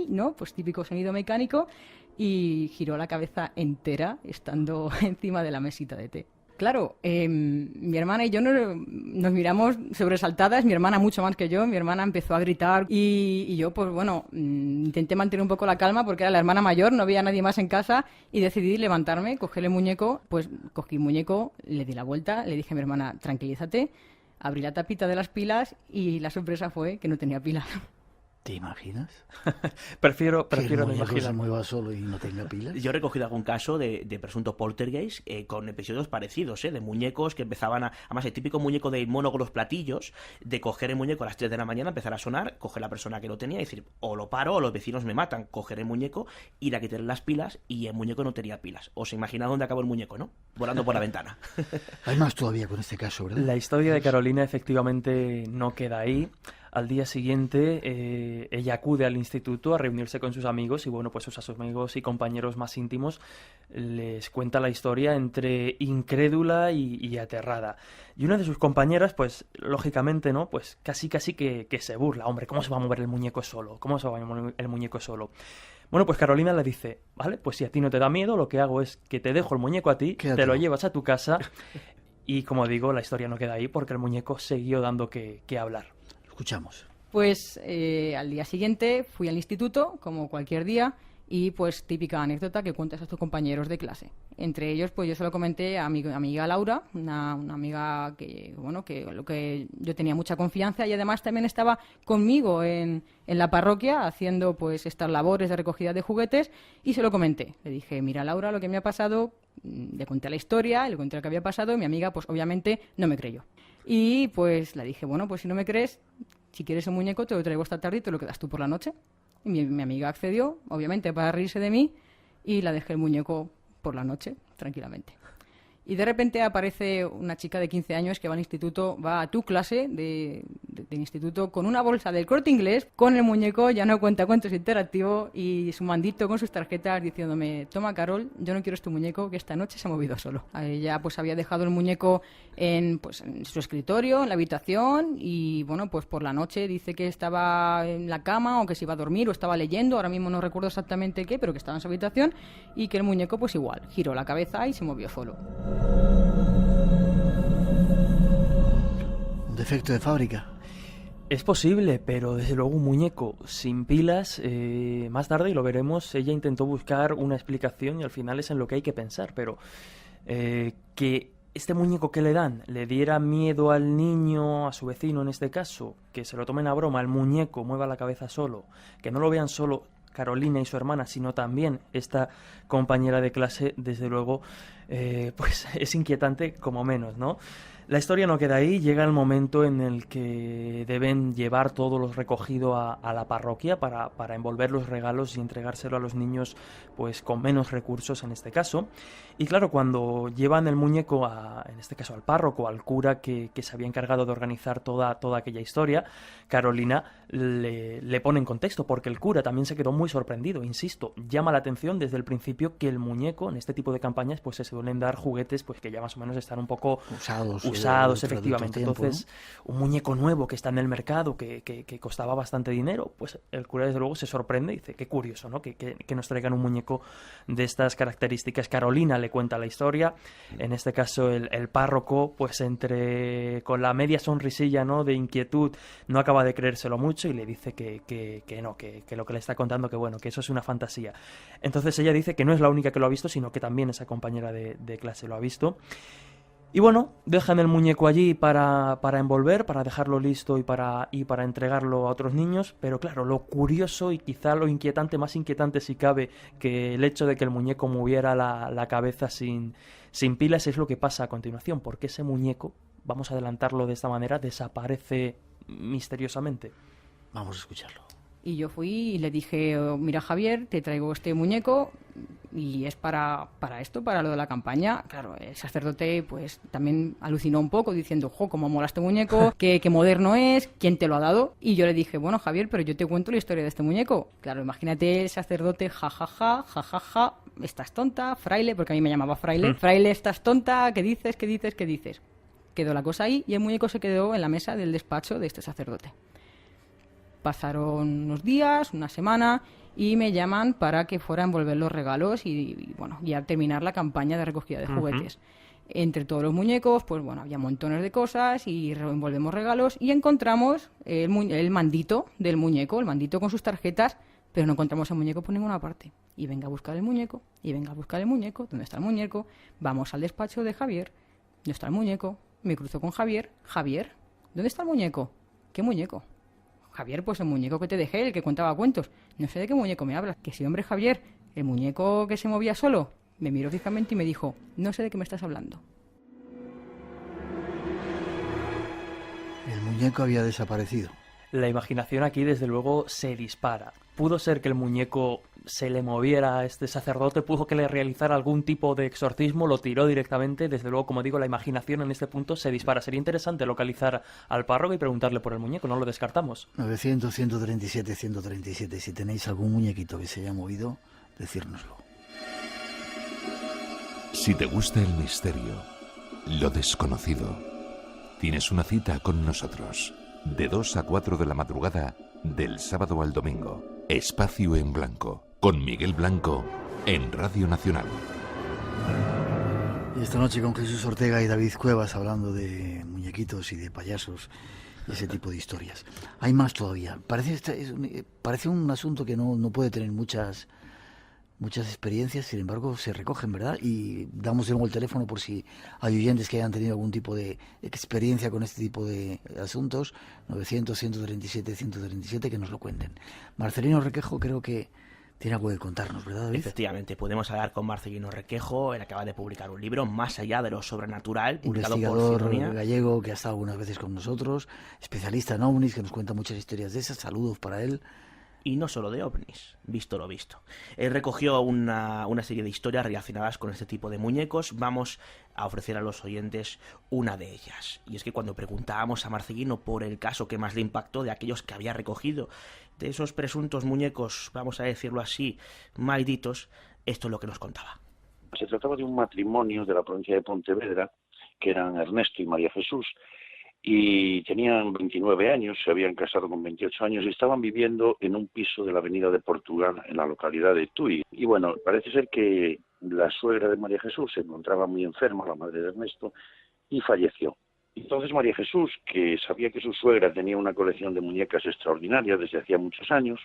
¿no? Pues típico sonido mecánico, y giró la cabeza entera estando encima de la mesita de té. Claro, mi hermana y yo nos miramos sobresaltadas, mi hermana mucho más que yo, mi hermana empezó a gritar y yo pues bueno, intenté mantener un poco la calma porque era la hermana mayor, no había nadie más en casa y decidí levantarme, coger el muñeco, pues cogí el muñeco, le di la vuelta, le dije a mi hermana, tranquilízate, abrí la tapita de las pilas y la sorpresa fue que no tenía pilas. ¿Te imaginas? Prefiero no no imaginar. se mueva solo y no tenga pilas. Yo he recogido algún caso de presunto poltergeist con episodios parecidos, de muñecos que empezaban además el típico muñeco del mono con los platillos, de coger el muñeco a las 3 de la mañana, empezar a sonar, coger la persona que lo tenía y decir, o lo paro o los vecinos me matan, coger el muñeco, ir a quitarle las pilas y el muñeco no tenía pilas. Os imagináis dónde acabó el muñeco, ¿no? Volando por la ventana. Hay más todavía con este caso, ¿verdad? La historia de Carolina efectivamente no queda ahí. Al día siguiente ella acude al instituto a reunirse con sus amigos y bueno, pues sus amigos y compañeros más íntimos les cuenta la historia entre incrédula y aterrada. Y una de sus compañeras, pues lógicamente, ¿no? Pues casi que se burla. Hombre, ¿cómo se va a mover el muñeco solo? ¿Cómo se va a mover el muñeco solo? Bueno, pues Carolina le dice, vale, pues si a ti no te da miedo, lo que hago es que te dejo el muñeco a ti, te lo llevas a tu casa y como digo, la historia no queda ahí porque el muñeco siguió dando que hablar. Escuchamos. Pues al día siguiente fui al instituto, como cualquier día, y pues típica anécdota que cuentas a tus compañeros de clase. Entre ellos, pues yo se lo comenté a mi amiga Laura, una amiga que, bueno, que lo que yo tenía mucha confianza y además también estaba conmigo en la parroquia haciendo pues estas labores de recogida de juguetes y se lo comenté. Le dije, mira Laura, lo que me ha pasado, le conté la historia, le conté lo que había pasado y mi amiga pues obviamente no me creyó. Y pues le dije, bueno, pues si no me crees, si quieres el muñeco te lo traigo esta tarde y te lo quedas tú por la noche. Y mi amiga accedió, obviamente para reírse de mí, y la dejé el muñeco por la noche, tranquilamente. Y de repente aparece una chica de 15 años que va al instituto, va a tu clase de instituto con una bolsa del Corte Inglés, con el muñeco, ya no cuenta cuentos interactivo, y su mandito con sus tarjetas diciéndome, toma Carol, yo no quiero este muñeco que esta noche se ha movido solo. Ella pues había dejado el muñeco en su escritorio, en la habitación, y bueno, pues por la noche dice que estaba en la cama o que se iba a dormir o estaba leyendo, ahora mismo no recuerdo exactamente qué, pero que estaba en su habitación y que el muñeco pues igual, giró la cabeza y se movió solo. ¿Un defecto de fábrica? Es posible, pero desde luego un muñeco sin pilas, más tarde, y lo veremos, ella intentó buscar una explicación y al final es en lo que hay que pensar, pero que este muñeco que le dan le diera miedo al niño, a su vecino en este caso, que se lo tomen a broma, el muñeco mueva la cabeza solo, que no lo vean solo Carolina y su hermana, sino también esta compañera de clase, desde luego, pues es inquietante como menos, ¿no? La historia no queda ahí, llega el momento en el que deben llevar todo lo recogido a la parroquia para envolver los regalos y entregárselo a los niños pues con menos recursos en este caso. Y claro, cuando llevan el muñeco, en este caso al párroco, al cura que se había encargado de organizar toda aquella historia, Carolina le pone en contexto, porque el cura también se quedó muy sorprendido, insisto, llama la atención desde el principio que el muñeco, en este tipo de campañas, pues se suelen dar juguetes pues que ya más o menos están un poco usados usados, otro efectivamente. tiempo, Entonces, un muñeco nuevo que está en el mercado, que costaba bastante dinero, pues el cura desde luego se sorprende y dice, qué curioso, ¿no? Que nos traigan un muñeco de estas características. Carolina le cuenta la historia, en este caso el párroco, pues con la media sonrisilla, ¿no?, de inquietud, no acaba de creérselo mucho y le dice que no, que lo que le está contando, que bueno, que eso es una fantasía. Entonces ella dice que no es la única que lo ha visto, sino que también esa compañera de clase lo ha visto. Y bueno, dejan el muñeco allí para envolver, para dejarlo listo y para entregarlo a otros niños, pero claro, lo curioso y quizá lo inquietante, más inquietante si cabe, que el hecho de que el muñeco moviera la cabeza sin pilas, es lo que pasa a continuación, porque ese muñeco, vamos a adelantarlo de esta manera, desaparece misteriosamente. Vamos a escucharlo. Y yo fui y le dije, mira Javier, te traigo este muñeco y es para esto, para lo de la campaña. Claro, el sacerdote pues también alucinó un poco diciendo, cómo mola este muñeco, qué moderno es, quién te lo ha dado. Y yo le dije, bueno Javier, pero yo te cuento la historia de este muñeco. Claro, imagínate el sacerdote, jajaja, estás tonta, fraile, porque a mí me llamaba fraile. Fraile, estás tonta, ¿qué dices? Quedó la cosa ahí y el muñeco se quedó en la mesa del despacho de este sacerdote. Pasaron unos días, una semana, y me llaman para que fuera a envolver los regalos y bueno, ya terminar la campaña de recogida de juguetes. Entre todos los muñecos, pues bueno, había montones de cosas y envolvemos regalos y encontramos el mandito del muñeco, el mandito con sus tarjetas, pero no encontramos el muñeco por ninguna parte. Y venga a buscar el muñeco, ¿dónde está el muñeco? Vamos al despacho de Javier, ¿dónde está el muñeco? Me cruzo con Javier, ¿dónde está el muñeco? ¿Qué muñeco? Javier, pues el muñeco que te dejé, el que contaba cuentos. No sé de qué muñeco me hablas. Que sí, hombre, Javier, el muñeco que se movía solo. Me miró fijamente y me dijo, no sé de qué me estás hablando. El muñeco había desaparecido. La imaginación aquí, desde luego, se dispara. Pudo ser que el muñeco se le moviera a este sacerdote, pudo que le realizara algún tipo de exorcismo, lo tiró directamente. Desde luego, como digo, la imaginación en este punto se dispara. Sería interesante localizar al párroco y preguntarle por el muñeco, no lo descartamos. 900-137-137, si tenéis algún muñequito que se haya movido, decírnoslo. Si te gusta el misterio, lo desconocido, tienes una cita con nosotros. De 2 a 4 de la madrugada, del sábado al domingo. Espacio en Blanco, con Miguel Blanco, en Radio Nacional. Y esta noche con Jesús Ortega y David Cuevas hablando de muñequitos y de payasos y ese tipo de historias. Hay más todavía. Parece un asunto que no puede tener muchas experiencias, sin embargo se recogen, ¿verdad? Y damos de nuevo el teléfono por si hay oyentes que hayan tenido algún tipo de experiencia con este tipo de asuntos. 900-137-137, que nos lo cuenten. Marcelino Requejo creo que tiene algo que contarnos, ¿verdad, David? Efectivamente, podemos hablar con Marcelino Requejo. Él acaba de publicar un libro, Más allá de lo sobrenatural, investigador gallego que ha estado algunas veces con nosotros, especialista en ovnis, que nos cuenta muchas historias de esas. Saludos para él. Y no solo de ovnis, visto lo visto. Él recogió una serie de historias relacionadas con este tipo de muñecos. Vamos a ofrecer a los oyentes una de ellas. Y es que cuando preguntábamos a Marcelino por el caso que más le impactó de aquellos que había recogido, de esos presuntos muñecos, vamos a decirlo así, malditos, esto es lo que nos contaba. Se trataba de un matrimonio de la provincia de Pontevedra, que eran Ernesto y María Jesús, y tenían 29 años, se habían casado con 28 años y estaban viviendo en un piso de la avenida de Portugal, en la localidad de Tui. Y bueno, parece ser que la suegra de María Jesús se encontraba muy enferma, la madre de Ernesto, y falleció. Entonces María Jesús, que sabía que su suegra tenía una colección de muñecas extraordinaria desde hacía muchos años,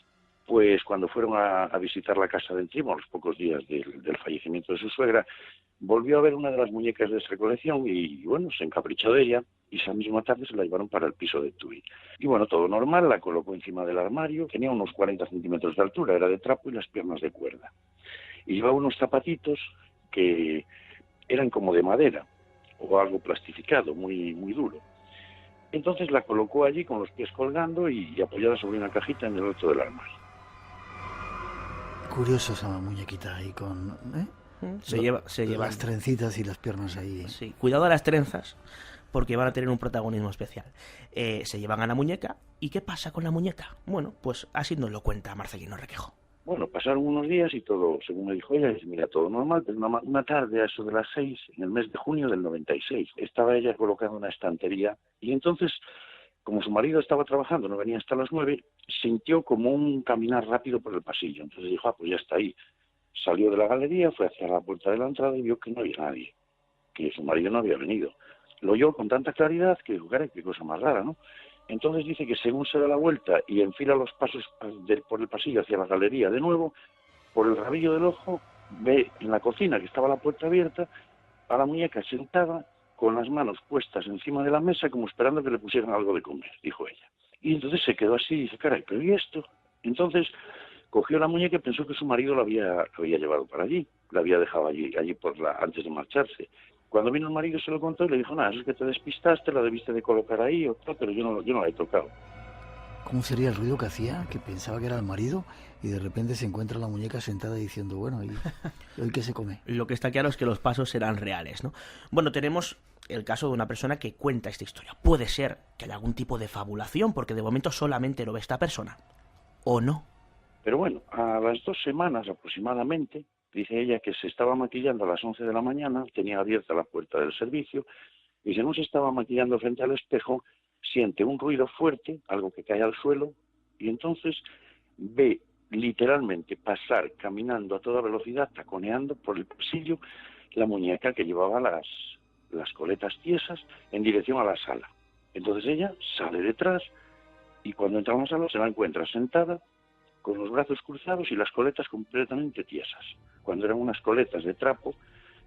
pues cuando fueron a visitar la casa de Entrimo, a los pocos días del fallecimiento de su suegra, volvió a ver una de las muñecas de esa colección y bueno, se encaprichó de ella y esa misma tarde se la llevaron para el piso de Tui. Y bueno, todo normal, la colocó encima del armario, tenía unos 40 centímetros de altura, era de trapo y las piernas de cuerda. Y llevaba unos zapatitos que eran como de madera o algo plastificado, muy, muy duro. Entonces la colocó allí con los pies colgando y apoyada sobre una cajita en el alto del armario. Curioso esa muñequita ahí con... Se lleva las trencitas y las piernas ahí. Sí, cuidado a las trenzas, porque van a tener un protagonismo especial. Se llevan a la muñeca, ¿y qué pasa con la muñeca? Bueno, pues así nos lo cuenta Marcelino Requejo. Bueno, pasaron unos días y todo, según me dijo ella, dice, mira, todo normal, pero una tarde, a eso de las 6, en el mes de junio del 96, estaba ella colocando una estantería y entonces, como su marido estaba trabajando, no venía hasta las 9, sintió como un caminar rápido por el pasillo. Entonces dijo, pues ya está ahí. Salió de la galería, fue hacia la puerta de la entrada y vio que no había nadie, que su marido no había venido. Lo oyó con tanta claridad que dijo, caray, qué cosa más rara, ¿no? Entonces dice que según se da la vuelta y enfila los pasos por el pasillo hacia la galería de nuevo, por el rabillo del ojo, ve en la cocina, que estaba la puerta abierta, a la muñeca sentada con las manos puestas encima de la mesa como esperando que le pusieran algo de comer, dijo ella. Y entonces se quedó así y dice, caray, ¿pero y esto? Entonces cogió la muñeca y pensó que su marido la había llevado para allí, la había dejado allí antes de marcharse. Cuando vino el marido se lo contó y le dijo, nada, eso es que te despistaste, la debiste de colocar ahí o tal, pero yo no la he tocado. ¿Cómo sería el ruido que hacía? Que pensaba que era el marido y de repente se encuentra la muñeca sentada diciendo, bueno, ¿y hoy qué se come? Lo que está claro es que los pasos serán reales, ¿no? Bueno, tenemos el caso de una persona que cuenta esta historia. Puede ser que haya algún tipo de fabulación, porque de momento solamente lo ve esta persona. ¿O no? Pero bueno, a las 2 semanas aproximadamente, dice ella que se estaba maquillando a las 11 de la mañana, tenía abierta la puerta del servicio, y según se estaba maquillando frente al espejo, siente un ruido fuerte, algo que cae al suelo, y entonces ve literalmente pasar caminando a toda velocidad, taconeando por el pasillo, la muñeca que llevaba las coletas tiesas en dirección a la sala. Entonces ella sale detrás y cuando entra a la sala se la encuentra sentada con los brazos cruzados y las coletas completamente tiesas. Cuando eran unas coletas de trapo,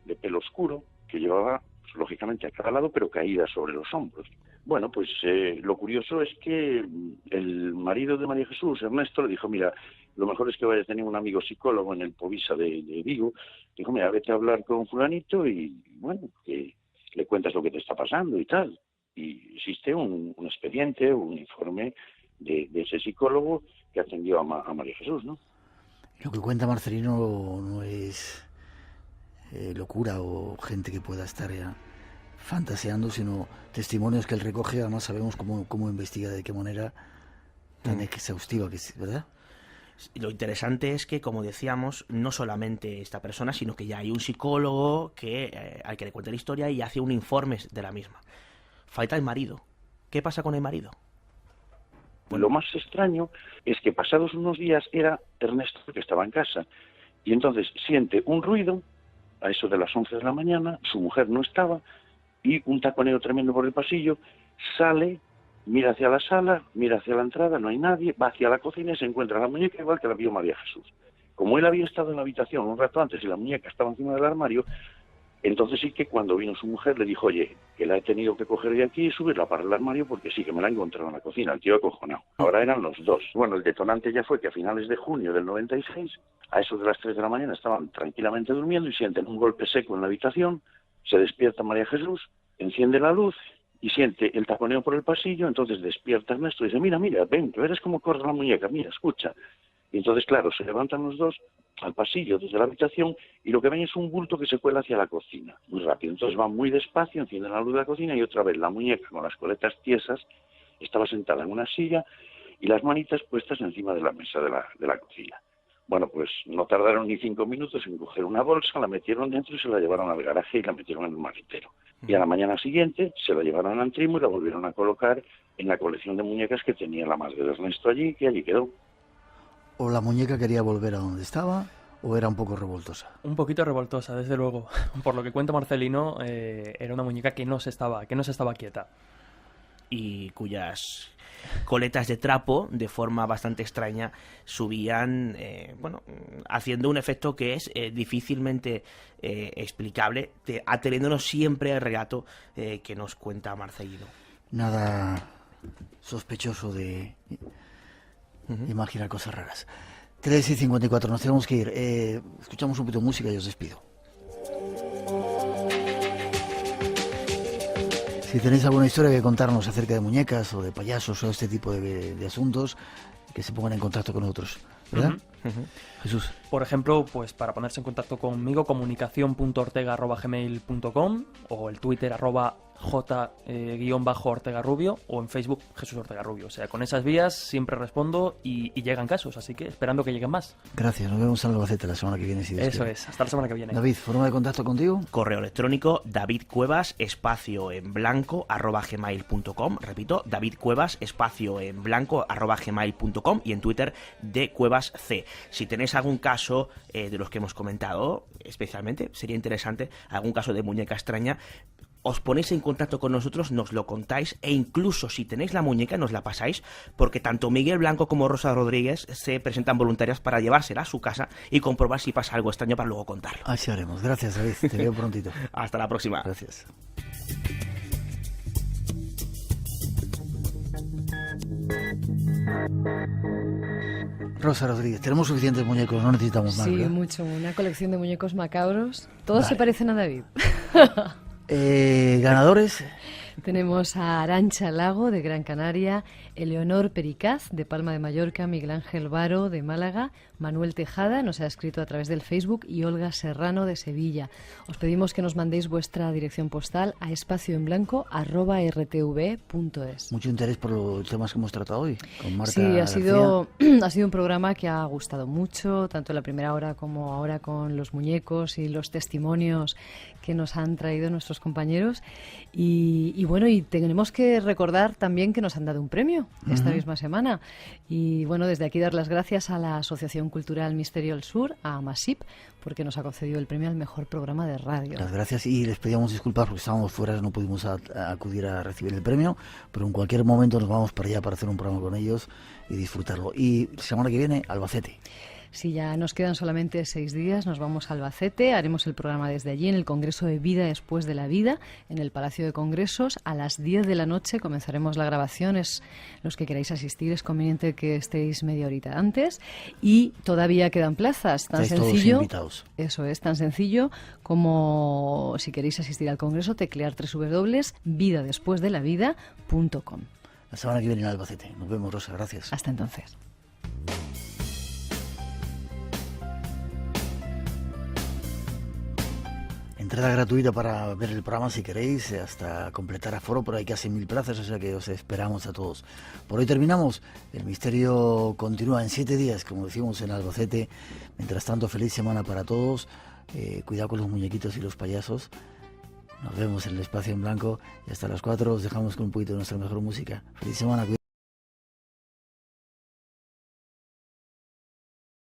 de pelo oscuro, que llevaba, pues, lógicamente a cada lado, pero caídas sobre los hombros. Bueno, pues lo curioso es que el marido de María Jesús, Ernesto, le dijo, mira, lo mejor es que vayas a tener un amigo psicólogo en el Povisa de Vigo. Dijo, mira, vete a hablar con fulanito y, bueno, que le cuentas lo que te está pasando y tal. Y existe un expediente, un informe de ese psicólogo que atendió a María Jesús, ¿no? Lo que cuenta Marcelino no es locura o gente que pueda estar fantaseando, sino testimonios que él recoge. Además sabemos cómo investiga, de qué manera tan exhaustiva, que es, ¿verdad? Lo interesante es que, como decíamos, no solamente esta persona, sino que ya hay un psicólogo al que le cuenta la historia y hace un informe de la misma. Falta el marido. ¿Qué pasa con el marido? Lo más extraño es que pasados unos días era Ernesto que estaba en casa y entonces siente un ruido a eso de las 11 de la mañana, su mujer no estaba y un taconeo tremendo por el pasillo, sale, mira hacia la sala, mira hacia la entrada, no hay nadie, va hacia la cocina y se encuentra la muñeca igual que la vio María Jesús. Como él había estado en la habitación un rato antes y la muñeca estaba encima del armario, entonces sí que cuando vino su mujer le dijo, oye, que la he tenido que coger de aquí y subirla para el armario porque sí que me la he encontrado en la cocina, el tío acojonado. Ahora eran los dos. Bueno, el detonante ya fue que a finales de junio del 96, a eso de las 3 de la mañana, estaban tranquilamente durmiendo y sienten un golpe seco en la habitación, se despierta María Jesús, enciende la luz y siente el taconeo por el pasillo, entonces despierta Ernesto y dice, mira, ven, verás cómo corre la muñeca, mira, escucha. Y entonces, claro, se levantan los dos al pasillo desde la habitación y lo que ven es un bulto que se cuela hacia la cocina, muy rápido. Entonces van muy despacio, encienden la luz de la cocina y otra vez la muñeca con las coletas tiesas estaba sentada en una silla y las manitas puestas encima de la mesa de la cocina. Bueno, pues no tardaron ni 5 minutos en coger una bolsa, la metieron dentro y se la llevaron al garaje y la metieron en un maletero. Y a la mañana siguiente se la llevaron al Trimo y la volvieron a colocar en la colección de muñecas que tenía la madre de Ernesto allí, que allí quedó. ¿O la muñeca quería volver a donde estaba o era un poco revoltosa? Un poquito revoltosa, desde luego. Por lo que cuenta Marcelino, era una muñeca que no se estaba quieta. Y cuyas coletas de trapo, de forma bastante extraña, subían, haciendo un efecto que es difícilmente explicable, ateniéndonos siempre al relato que nos cuenta Marcelino. Nada sospechoso de imaginar cosas raras. 3:54, nos tenemos que ir. Escuchamos un poquito de música y os despido. Si tenéis alguna historia que contarnos acerca de muñecas o de payasos o este tipo de asuntos, que se pongan en contacto con nosotros, ¿verdad? Jesús. Por ejemplo, pues para ponerse en contacto conmigo, comunicacion.ortega@gmail.com o el Twitter @j_ortegarubio o en Facebook Jesús Ortega Rubio. O sea, con esas vías siempre respondo y llegan casos, así que esperando que lleguen más. Gracias, nos vemos en Albacete la semana que viene. Si Dios Eso quiere. es, hasta la semana que viene. David, ¿forma de contacto contigo? Correo electrónico davidcuevas_gmail.com. Repito, davidcuevas_gmail.com y en Twitter de cuevasc. Si tenéis algún caso de los que hemos comentado, especialmente, sería interesante, algún caso de muñeca extraña, os ponéis en contacto con nosotros, nos lo contáis e incluso si tenéis la muñeca nos la pasáis, porque tanto Miguel Blanco como Rosa Rodríguez se presentan voluntarias para llevársela a su casa y comprobar si pasa algo extraño para luego contarlo. Así haremos. Gracias, David. Te veo prontito. Hasta la próxima. Gracias. Rosa Rodríguez, tenemos suficientes muñecos, no necesitamos más, Sí, ¿verdad? mucho. Una colección de muñecos macabros. Todos se parecen a David. Ganadores. Tenemos a Arantxa Lago, de Gran Canaria, Eleonor Pericaz, de Palma de Mallorca, Miguel Ángel Varo, de Málaga, Manuel Tejada, nos ha escrito a través del Facebook, y Olga Serrano, de Sevilla. Os pedimos que nos mandéis vuestra dirección postal a espacioenblanco@rtv.es. Mucho interés por los temas que hemos tratado hoy con Marta Sí, ha García. sido un programa que ha gustado mucho, tanto en la primera hora como ahora con los muñecos y los testimonios que nos han traído nuestros compañeros. Y bueno, y tenemos que recordar también que nos han dado un premio esta misma semana. Y bueno, desde aquí dar las gracias a la Asociación Cultural Misterio del Sur, a Masip, porque nos ha concedido el premio al mejor programa de radio. Las gracias y les pedíamos disculpas porque estábamos fuera, no pudimos acudir a recibir el premio, pero en cualquier momento nos vamos para allá para hacer un programa con ellos y disfrutarlo. Y la semana que viene, Albacete. Si ya nos quedan solamente 6 días, nos vamos a Albacete, haremos el programa desde allí en el Congreso de Vida Después de la Vida, en el Palacio de Congresos. A las 10 de la noche comenzaremos la grabación. Los que queráis asistir, es conveniente que estéis media horita antes. Y todavía quedan plazas. Tan Estáis sencillo, todos invitados. Eso es, tan sencillo como si queréis asistir al Congreso, teclear www.vidadespuesdelavida.com. La semana que viene en Albacete. Nos vemos, Rosa. Gracias. Hasta entonces. Entrada gratuita para ver el programa si queréis, hasta completar aforo, pero hay casi 1000 plazas, o sea que os esperamos a todos. Por hoy terminamos. El misterio continúa en 7 días, como decimos en Albacete. Mientras tanto, feliz semana para todos. Cuidado con los muñequitos y los payasos. Nos vemos en el Espacio en Blanco y hasta las 4 os dejamos con un poquito de nuestra mejor música. Feliz semana.